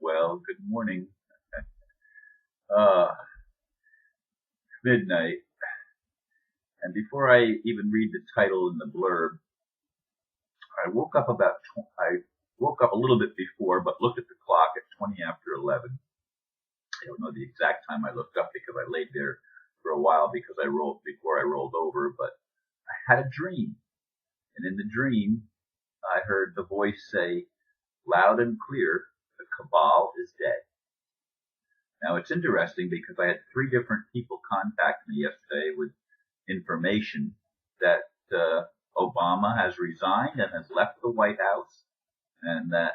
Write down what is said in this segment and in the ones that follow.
Well, good morning. Uh, midnight. And before I even read the title and the blurb, I woke up a little bit before, but looked at the clock at 20 after 11. I don't know the exact time I looked up because I laid there for a while before I rolled over, but I had a dream. And in the dream, I heard the voice say loud and clear, the cabal is dead. Now it's interesting because I had 3 different people contact me yesterday with information that Obama has resigned and has left the White House, and that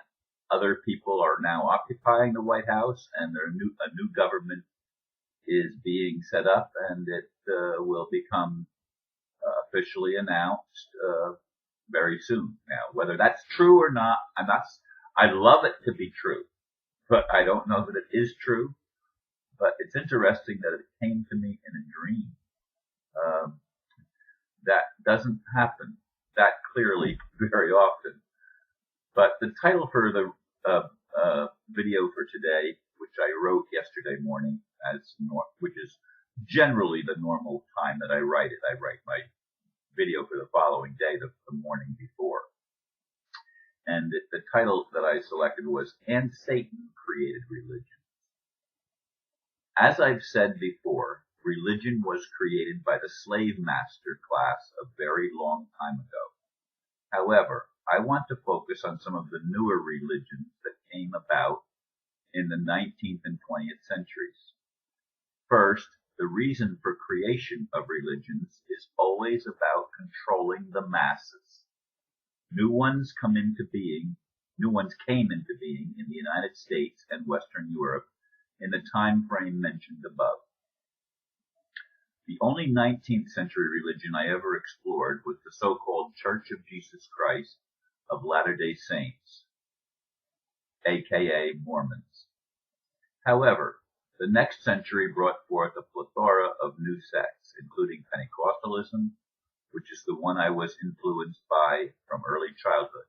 other people are now occupying the White House, and a new government is being set up, and it will become officially announced very soon. Now, whether that's true or not, I'd love it to be true, but I don't know that it is true. But it's interesting that it came to me in a dream. That doesn't happen that clearly very often. But the title for the video for today, which I wrote yesterday morning, which is generally the normal time that I write it. I write my video for the following day, the morning before. And the title that I selected was "And Satan Created Religion." As I've said before, religion was created by the slave master class a very long time ago. However, I want to focus on some of the newer religions that came about in the 19th and 20th centuries. First, the reason for creation of religions is always about controlling the masses. New ones came into being in the United States and Western Europe in the time frame mentioned above. The only 19th century religion I ever explored was the so-called Church of Jesus Christ of Latter-day Saints, aka Mormons. However, the next century brought forth a plethora of new sects, including Pentecostalism, which is the one I was influenced by from early childhood.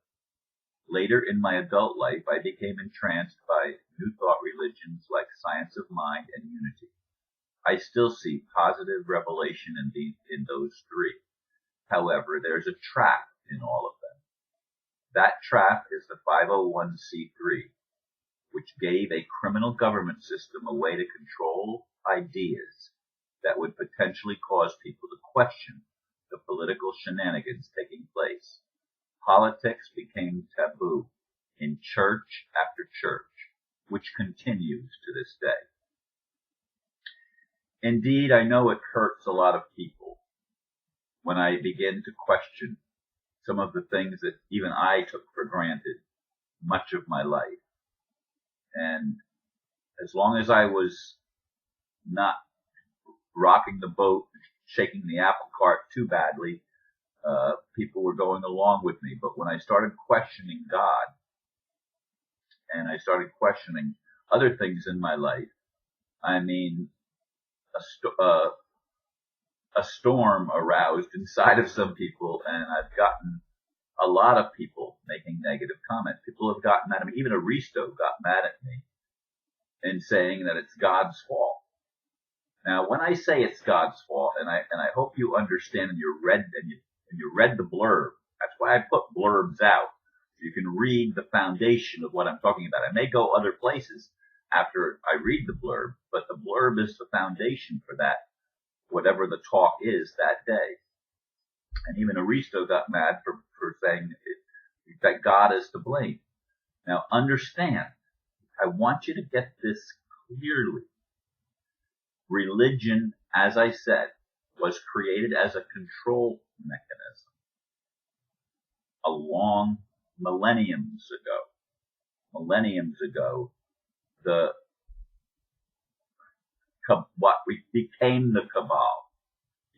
Later in my adult life, I became entranced by New Thought religions like Science of Mind and Unity. I still see positive revelation in those 3. However, there's a trap in all of them. That trap is the 501c3, which gave a criminal government system a way to control ideas that would potentially cause people to question the political shenanigans taking place. Politics became taboo in church after church, which continues to this day. Indeed, I know it hurts a lot of people when I begin to question some of the things that even I took for granted much of my life. And as long as I was not rocking the boat, shaking the apple cart too badly, people were going along with me. But when I started questioning God, and I started questioning other things in my life, I mean, a storm aroused inside of some people, and I've gotten a lot of people making negative comments. People have gotten mad at me. Even Aristo got mad at me and saying that it's God's fault. Now, when I say it's God's fault, and I hope you understand and you read the blurb. That's why I put blurbs out. You can read the foundation of what I'm talking about. I may go other places after I read the blurb, but the blurb is the foundation for that, whatever the talk is that day. And even Aristo got mad for saying that God is to blame. Now understand, I want you to get this clearly. Religion, as I said, was created as a control mechanism along millenniums ago, what became the cabal,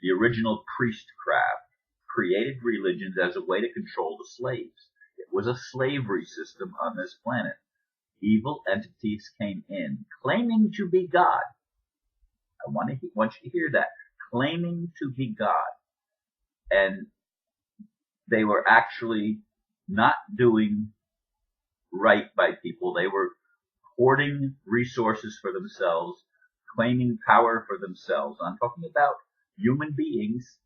the original priestcraft, created religions as a way to control the slaves. It was a slavery system on this planet. Evil entities came in, claiming to be God. I want you to hear that. Claiming to be God. And they were actually not doing right by people. They were hoarding resources for themselves, claiming power for themselves. I'm talking about human beings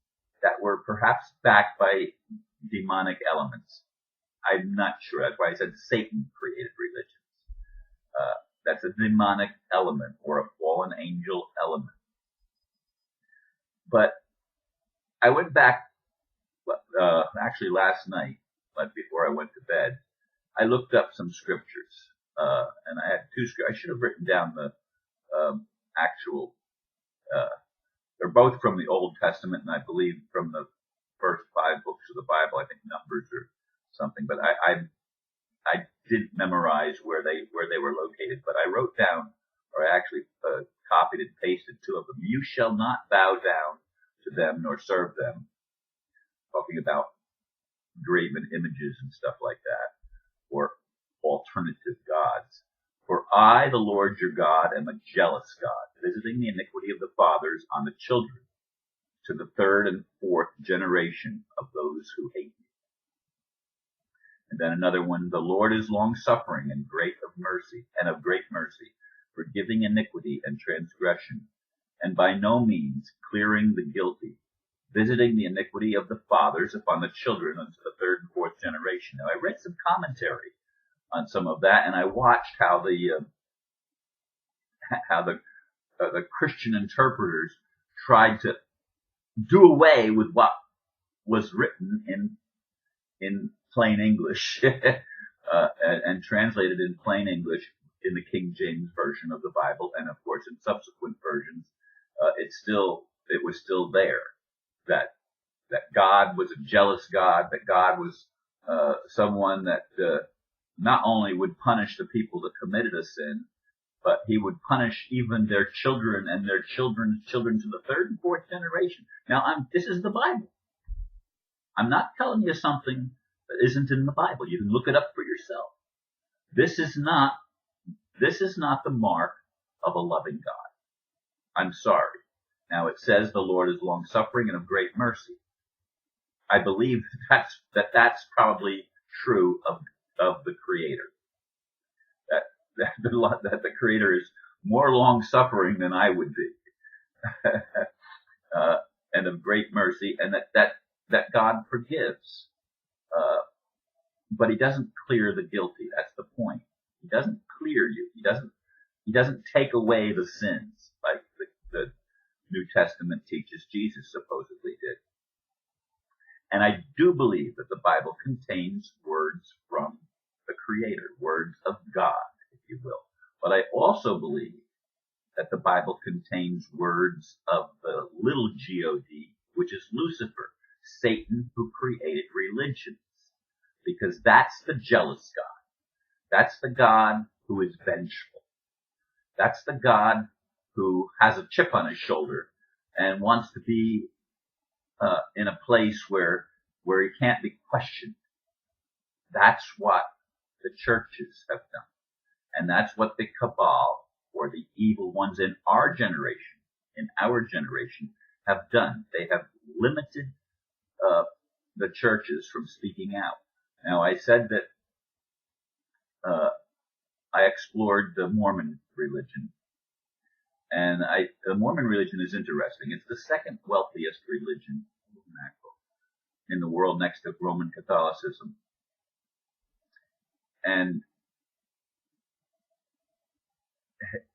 that were perhaps backed by demonic elements. I'm not sure. That's why I said Satan created religions. That's a demonic element or a fallen angel element. But I went back, actually last night, but before I went to bed, I looked up some scriptures, and I had two scriptures. I should have written down the actual. They're both from the Old Testament, and I believe from the first 5 books of the Bible. I think Numbers or something, but I didn't memorize where they were located. But I wrote down, or I actually copied and pasted 2 of them. You shall not bow down to them nor serve them. Talking about graven images and stuff like that, or alternative gods. For I, the Lord your God, am a jealous God, visiting the iniquity of the fathers on the children, to the 3rd and 4th generation of those who hate me. And then another one, the Lord is long-suffering and of great mercy, forgiving iniquity and transgression, and by no means clearing the guilty, visiting the iniquity of the fathers upon the children unto the 3rd and 4th generation. Now, I read some commentary on some of that, and I watched how the Christian interpreters tried to do away with what was written in plain English and translated in plain English in the King James version of the Bible, and of course in subsequent versions, it was still there that God was a jealous God, that God was someone that not only would punish the people that committed a sin, but he would punish even their children and their children's children to the 3rd and 4th generation. Now, this is the Bible. I'm not telling you something that isn't in the Bible. You can look it up for yourself. This is not the mark of a loving God. I'm sorry. Now, it says the Lord is long-suffering and of great mercy. I believe that's probably true of the Creator. That the Creator is more long-suffering than I would be, and of great mercy, and that God forgives. But he doesn't clear the guilty. That's the point. He doesn't clear you. He doesn't take away the sins like the New Testament teaches Jesus supposedly did. And I do believe that the Bible contains words from the Creator, words of God, if you will. But I also believe that the Bible contains words of the little God, which is Lucifer, Satan, who created religions. Because that's the jealous God. That's the God who is vengeful. That's the God who has a chip on his shoulder and wants to be in a place where he can't be questioned. That's what the churches have done. And that's what the cabal, or the evil ones in our generation, have done. They have limited the churches from speaking out. Now, I said that I explored the Mormon religion. And the Mormon religion is interesting. It's the 2nd wealthiest religion in the world next to Roman Catholicism. And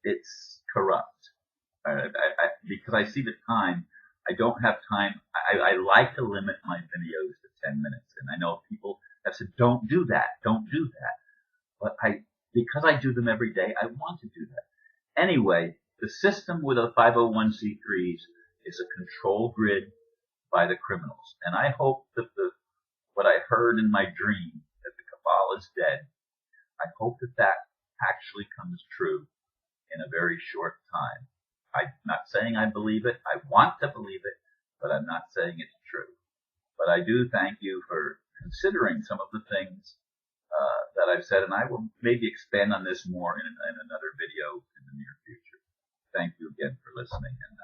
it's corrupt. Because I see the time, I don't have time. I like to limit my videos to 10 minutes. And I know people have said, don't do that. But because I do them every day, I want to do that. Anyway, the system with the 501c3s is a control grid by the criminals. And I hope that what I heard in my dream, that the cabal is dead, I hope that actually comes true in a very short time. I'm not saying I believe it. I want to believe it, but I'm not saying it's true. But I do thank you for considering some of the things that I've said, and I will maybe expand on this more in another video in the near future. Thank you again for listening, and